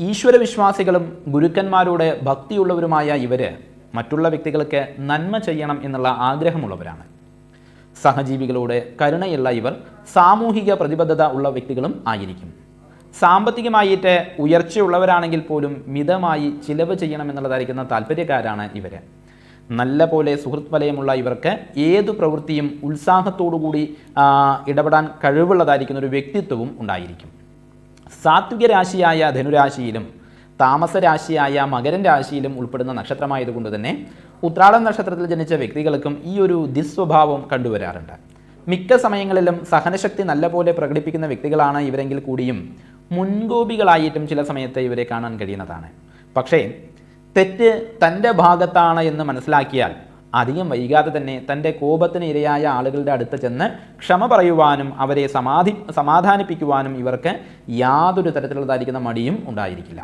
ഈശ്വരവിശ്വാസികളും ഗുരുക്കന്മാരോട് ഭക്തിയുള്ളവരുമായ ഇവർ മറ്റുള്ള വ്യക്തികൾക്ക് നന്മ ചെയ്യണം എന്നുള്ള ആഗ്രഹമുള്ളവരാണ്. സഹജീവികളോട് കരുണയുള്ള ഇവർ സാമൂഹിക പ്രതിബദ്ധത ഉള്ള വ്യക്തികളും ആയിരിക്കും. സാമ്പത്തികമായിട്ട് ഉയർച്ചയുള്ളവരാണെങ്കിൽ പോലും മിതമായി ചിലവ് ചെയ്യണമെന്നുള്ളതായിരിക്കുന്ന താല്പര്യക്കാരാണ് ഇവർ. നല്ല പോലെ സുഹൃത്ത് വലയമുള്ള ഇവർക്ക് ഏതു പ്രവൃത്തിയും ഉത്സാഹത്തോടുകൂടി ഇടപെടാൻ കഴിവുള്ളതായിരിക്കുന്ന ഒരു വ്യക്തിത്വവും ഉണ്ടായിരിക്കും. സാത്വിക രാശിയായ ധനുരാശിയിലും താമസരാശിയായ മകരൻ രാശിയിലും ഉൾപ്പെടുന്ന നക്ഷത്രമായതുകൊണ്ട് തന്നെ ഉത്രാടം നക്ഷത്രത്തിൽ ജനിച്ച വ്യക്തികൾക്കും ഈ ഒരു ദുസ്വഭാവം കണ്ടുവരാറുണ്ട്. മിക്ക സമയങ്ങളിലും സഹനശക്തി നല്ലപോലെ പ്രകടിപ്പിക്കുന്ന വ്യക്തികളാണ് ഇവരെങ്കിൽ കൂടിയും മുൻകോപികളായിട്ടും ചില സമയത്ത് ഇവരെ കാണാൻ കഴിയുന്നതാണ്. പക്ഷേ തെറ്റ് തൻ്റെ ഭാഗത്താണ് എന്ന് മനസ്സിലാക്കിയാൽ അധികം വൈകാതെ തന്നെ തൻ്റെ കോപത്തിന് ഇരയായ ആളുകളുടെ അടുത്ത് ചെന്ന് ക്ഷമ പറയുവാനും അവരെ സമാധാനിപ്പിക്കുവാനും ഇവർക്ക് യാതൊരു തരത്തിലുള്ളതായിരിക്കുന്ന മടിയും ഉണ്ടായിരിക്കില്ല.